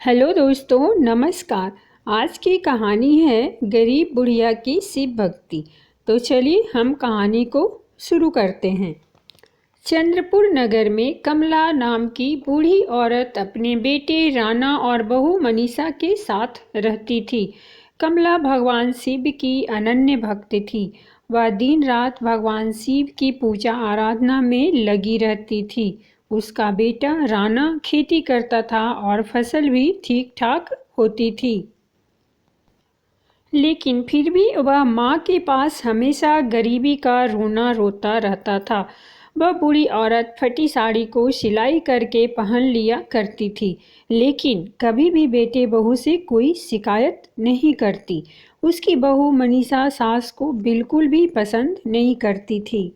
Hello दोस्तों, नमस्कार। आज की कहानी है गरीब बुढ़िया की शिव भक्ति। तो चलिए हम कहानी को शुरू करते हैं। चंद्रपुर नगर में कमला नाम की बूढ़ी औरत अपने बेटे राणा और बहू मनीषा के साथ रहती थी। कमला भगवान शिव की अनन्य भक्त थी। वह दिन रात भगवान शिव की पूजा आराधना में लगी रहती थी। उसका बेटा राणा खेती करता था और फसल भी ठीक ठाक होती थी। लेकिन फिर भी वह माँ के पास हमेशा गरीबी का रोना रोता रहता था। वह बूढ़ी औरत फटी साड़ी को सिलाई करके पहन लिया करती थी, लेकिन कभी भी बेटे बहू से कोई शिकायत नहीं करती। उसकी बहू मनीषा सास को बिल्कुल भी पसंद नहीं करती थी।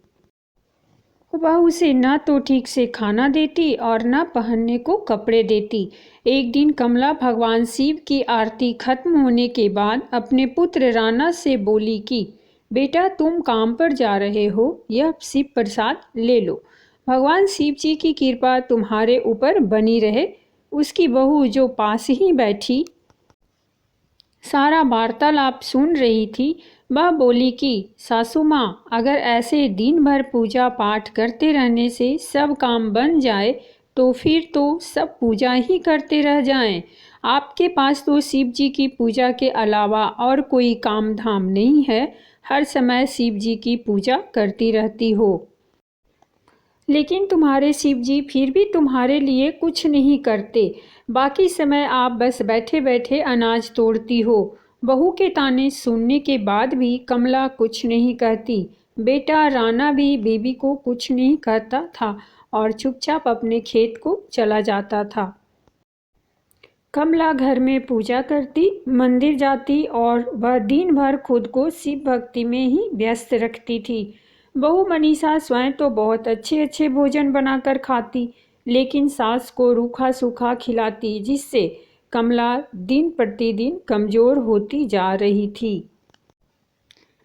वह उसे न तो ठीक से खाना देती और न पहनने को कपड़े देती। एक दिन कमला भगवान शिव की आरती खत्म होने के बाद अपने पुत्र राणा से बोली कि बेटा, तुम काम पर जा रहे हो, यह शिव प्रसाद ले लो। भगवान शिव जी की कृपा तुम्हारे ऊपर बनी रहे। उसकी बहू जो पास ही बैठी सारा वार्तालाप सुन रही थी, वह बोली कि सासू माँ, अगर ऐसे दिन भर पूजा पाठ करते रहने से सब काम बन जाए तो फिर तो सब पूजा ही करते रह जाएं। आपके पास तो शिव जी की पूजा के अलावा और कोई काम धाम नहीं है। हर समय शिव जी की पूजा करती रहती हो, लेकिन तुम्हारे शिव जी फिर भी तुम्हारे लिए कुछ नहीं करते। बाकी समय आप बस बैठे बैठे अनाज तोड़ती हो। बहू के ताने सुनने के बाद भी कमला कुछ नहीं कहती। बेटा राणा भी बीबी को कुछ नहीं कहता था और चुपचाप अपने खेत को चला जाता था। कमला घर में पूजा करती, मंदिर जाती और वह दिन भर खुद को शिव भक्ति में ही व्यस्त रखती थी। बहू मनीषा स्वयं तो बहुत अच्छे अच्छे भोजन बनाकर खाती, लेकिन सास को रूखा सूखा खिलाती, जिससे कमला दिन प्रतिदिन कमज़ोर होती जा रही थी।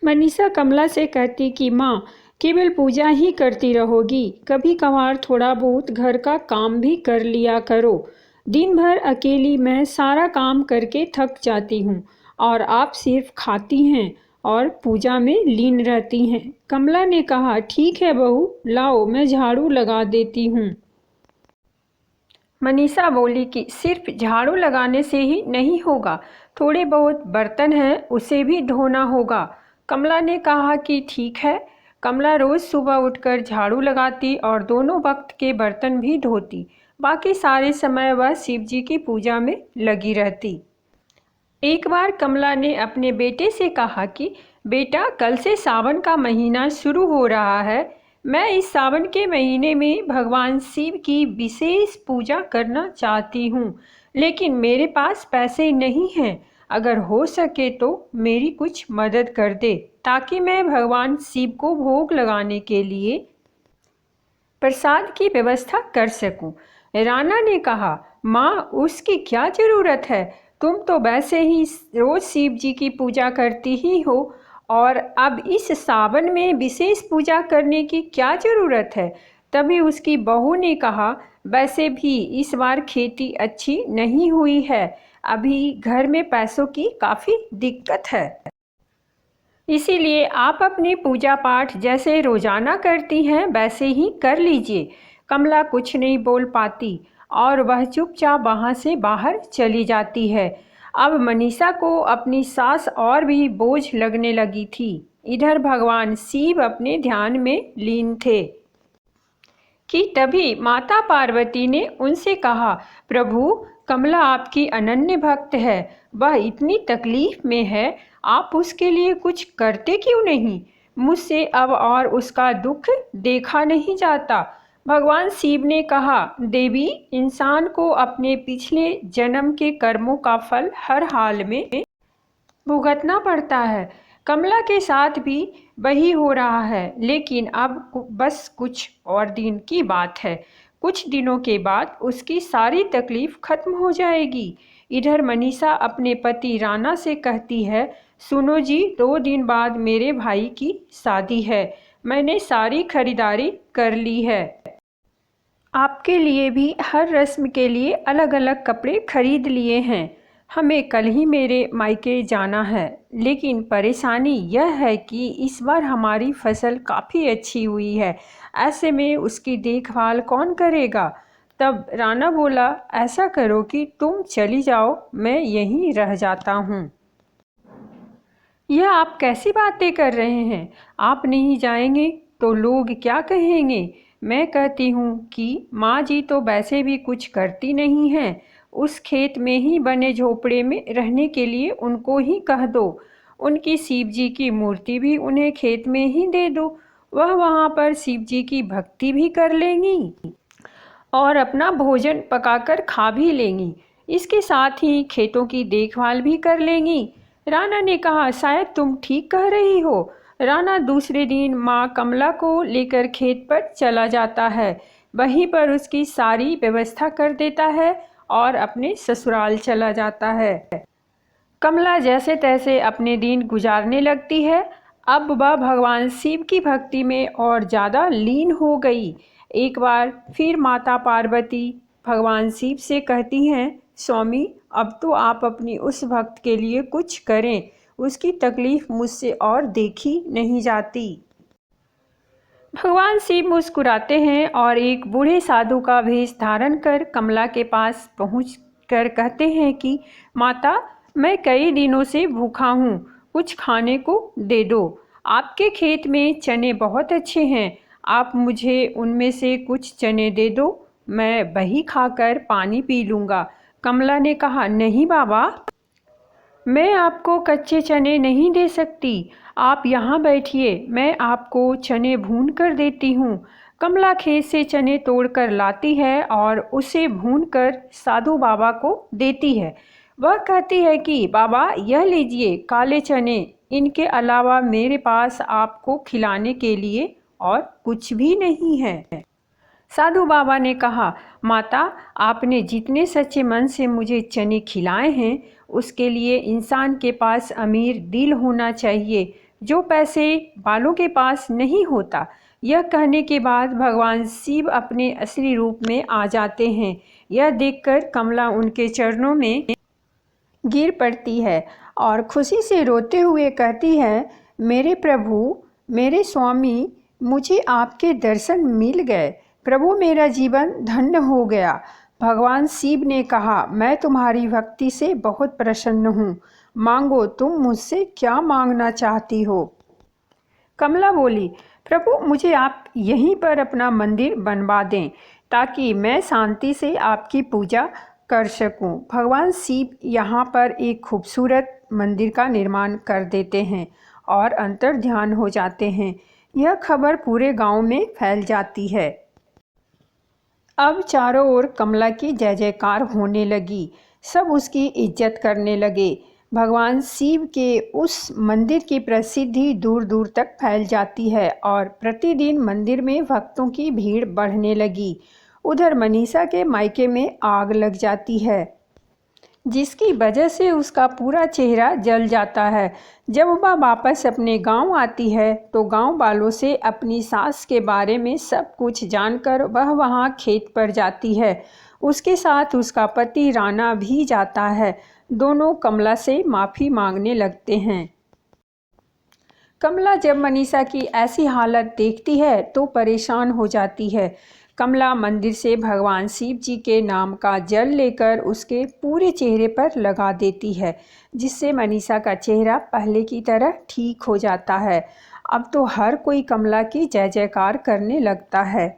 मनीषा कमला से कहती कि माँ, केवल पूजा ही करती रहोगी, कभी कभार थोड़ा बहुत घर का काम भी कर लिया करो। दिन भर अकेली मैं सारा काम करके थक जाती हूँ और आप सिर्फ खाती हैं और पूजा में लीन रहती हैं। कमला ने कहा, ठीक है बहू, लाओ मैं झाड़ू लगा देती हूँ। मनीषा बोली कि सिर्फ झाड़ू लगाने से ही नहीं होगा, थोड़े बहुत बर्तन हैं उसे भी धोना होगा। कमला ने कहा कि ठीक है। कमला रोज़ सुबह उठकर झाड़ू लगाती और दोनों वक्त के बर्तन भी धोती। बाकी सारे समय वह शिव जी की पूजा में लगी रहती। एक बार कमला ने अपने बेटे से कहा कि बेटा, कल से सावन का महीना शुरू हो रहा है। मैं इस सावन के महीने में भगवान शिव की विशेष पूजा करना चाहती हूँ, लेकिन मेरे पास पैसे नहीं हैं। अगर हो सके तो मेरी कुछ मदद कर दे, ताकि मैं भगवान शिव को भोग लगाने के लिए प्रसाद की व्यवस्था कर सकूं। राणा ने कहा, माँ, उसकी क्या ज़रूरत है? तुम तो वैसे ही रोज़ शिव जी की पूजा करती ही हो, और अब इस सावन में विशेष पूजा करने की क्या ज़रूरत है? तभी उसकी बहू ने कहा, वैसे भी इस बार खेती अच्छी नहीं हुई है, अभी घर में पैसों की काफ़ी दिक्कत है। इसीलिए आप अपनी पूजा पाठ जैसे रोजाना करती हैं वैसे ही कर लीजिए। कमला कुछ नहीं बोल पाती और वह चुपचाप वहाँ से बाहर चली जाती है। अब मनीषा को अपनी सास और भी बोझ लगने लगी थी। इधर भगवान शिव अपने ध्यान में लीन थे कि तभी माता पार्वती ने उनसे कहा, प्रभु, कमला आपकी अनन्य भक्त है, वह इतनी तकलीफ में है, आप उसके लिए कुछ करते क्यों नहीं? मुझसे अब और उसका दुख देखा नहीं जाता। भगवान शिव ने कहा, देवी, इंसान को अपने पिछले जन्म के कर्मों का फल हर हाल में भुगतना पड़ता है। कमला के साथ भी वही हो रहा है, लेकिन अब बस कुछ और दिन की बात है। कुछ दिनों के बाद उसकी सारी तकलीफ खत्म हो जाएगी। इधर मनीषा अपने पति राणा से कहती है, सुनो जी, 2 दिन बाद मेरे भाई की शादी है। मैंने सारी खरीदारी कर ली है। आपके लिए भी हर रस्म के लिए अलग अलग कपड़े खरीद लिए हैं। हमें कल ही मेरे मायके जाना है, लेकिन परेशानी यह है कि इस बार हमारी फसल काफ़ी अच्छी हुई है। ऐसे में उसकी देखभाल कौन करेगा? तब राणा बोला, ऐसा करो कि तुम चली जाओ, मैं यहीं रह जाता हूँ। यह आप कैसी बातें कर रहे हैं? आप नहीं जाएंगे तो लोग क्या कहेंगे? मैं कहती हूँ कि माँ जी तो वैसे भी कुछ करती नहीं हैं। उस खेत में ही बने झोपड़े में रहने के लिए उनको ही कह दो। उनकी शिव जी की मूर्ति भी उन्हें खेत में ही दे दो। वह वहाँ पर शिव जी की भक्ति भी कर लेंगी और अपना भोजन पकाकर खा भी लेंगी। इसके साथ ही खेतों की देखभाल भी कर लेंगी। राणा ने कहा, शायद तुम ठीक कह रही हो। राणा दूसरे दिन माँ कमला को लेकर खेत पर चला जाता है। वहीं पर उसकी सारी व्यवस्था कर देता है और अपने ससुराल चला जाता है। कमला जैसे तैसे अपने दिन गुजारने लगती है। अब वह भगवान शिव की भक्ति में और ज़्यादा लीन हो गई। एक बार फिर माता पार्वती भगवान शिव से कहती हैं, स्वामी, अब तो आप अपनी उस भक्त के लिए कुछ करें। उसकी तकलीफ मुझसे और देखी नहीं जाती। भगवान शिव मुस्कुराते हैं और एक बूढ़े साधु का भेष धारण कर कमला के पास पहुंचकर कहते हैं कि माता, मैं कई दिनों से भूखा हूँ, कुछ खाने को दे दो। आपके खेत में चने बहुत अच्छे हैं, आप मुझे उनमें से कुछ चने दे दो, मैं वही खाकर पानी पी लूँगा। कमला ने कहा, नहीं बाबा, मैं आपको कच्चे चने नहीं दे सकती। आप यहाँ बैठिए, मैं आपको चने भून कर देती हूँ। कमला खेत से चने तोड़कर लाती है और उसे भूनकर साधु बाबा को देती है। वह कहती है कि बाबा, यह लीजिए काले चने, इनके अलावा मेरे पास आपको खिलाने के लिए और कुछ भी नहीं है। साधु बाबा ने कहा, माता, आपने जितने सच्चे मन से मुझे चने खिलाए हैं, उसके लिए इंसान के पास अमीर दिल होना चाहिए, जो पैसे वालों के पास नहीं होता। यह कहने के बाद भगवान शिव अपने असली रूप में आ जाते हैं। यह देखकर कमला उनके चरणों में गिर पड़ती है और खुशी से रोते हुए कहती है, मेरे प्रभु, मेरे स्वामी, मुझे आपके दर्शन मिल गए। प्रभु, मेरा जीवन धन्य हो गया। भगवान शिव ने कहा, मैं तुम्हारी भक्ति से बहुत प्रसन्न हूँ। मांगो, तुम मुझसे क्या मांगना चाहती हो? कमला बोली, प्रभु, मुझे आप यहीं पर अपना मंदिर बनवा दें ताकि मैं शांति से आपकी पूजा कर सकूं। भगवान शिव यहाँ पर एक खूबसूरत मंदिर का निर्माण कर देते हैं और अंतर ध्यान हो जाते हैं। यह खबर पूरे गांव में फैल जाती है। अब चारों ओर कमला की जय जयकार होने लगी। सब उसकी इज्जत करने लगे। भगवान शिव के उस मंदिर की प्रसिद्धि दूर दूर तक फैल जाती है और प्रतिदिन मंदिर में भक्तों की भीड़ बढ़ने लगी। उधर मनीषा के मायके में आग लग जाती है, जिसकी वजह से उसका पूरा चेहरा जल जाता है। जब वह वापस अपने गांव आती है तो गांव वालों से अपनी सास के बारे में सब कुछ जानकर वह वहां खेत पर जाती है। उसके साथ उसका पति राणा भी जाता है। दोनों कमला से माफ़ी मांगने लगते हैं। कमला जब मनीषा की ऐसी हालत देखती है तो परेशान हो जाती है। कमला मंदिर से भगवान शिव जी के नाम का जल लेकर उसके पूरे चेहरे पर लगा देती है, जिससे मनीषा का चेहरा पहले की तरह ठीक हो जाता है। अब तो हर कोई कमला की जय जयकार करने लगता है।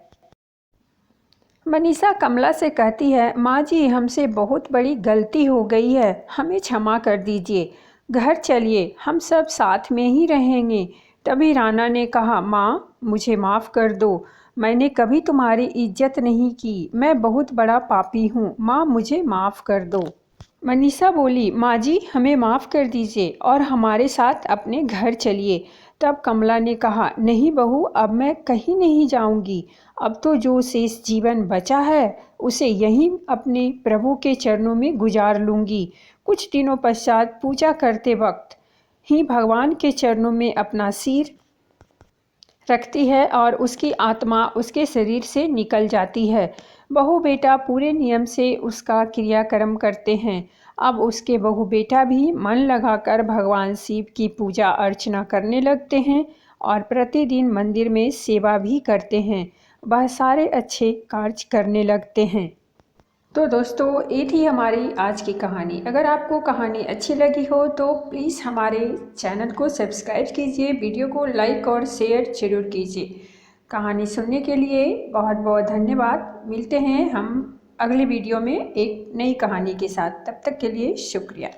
मनीषा कमला से कहती है, माँ जी, हमसे बहुत बड़ी गलती हो गई है, हमें क्षमा कर दीजिए। घर चलिए, हम सब साथ में ही रहेंगे। तभी राणा ने कहा, माँ, मुझे माफ़ कर दो, मैंने कभी तुम्हारी इज्जत नहीं की, मैं बहुत बड़ा पापी हूँ। माँ, मुझे माफ़ कर दो। मनीषा बोली, माँ जी, हमें माफ़ कर दीजिए और हमारे साथ अपने घर चलिए। तब कमला ने कहा, नहीं बहू, अब मैं कहीं नहीं जाऊंगी। अब तो जो शेष जीवन बचा है उसे यहीं अपने प्रभु के चरणों में गुजार लूँगी। कुछ दिनों पश्चात पूजा करते वक्त ही भगवान के चरणों में अपना सिर रखती है और उसकी आत्मा उसके शरीर से निकल जाती है। बहू बेटा पूरे नियम से उसका क्रियाक्रम करते हैं। अब उसके बहू बेटा भी मन लगाकर भगवान शिव की पूजा अर्चना करने लगते हैं और प्रतिदिन मंदिर में सेवा भी करते हैं। वह सारे अच्छे कार्य करने लगते हैं। तो दोस्तों, ये थी हमारी आज की कहानी। अगर आपको कहानी अच्छी लगी हो तो प्लीज़ हमारे चैनल को सब्सक्राइब कीजिए, वीडियो को लाइक और शेयर ज़रूर कीजिए। कहानी सुनने के लिए बहुत बहुत धन्यवाद। मिलते हैं हम अगले वीडियो में एक नई कहानी के साथ। तब तक के लिए शुक्रिया।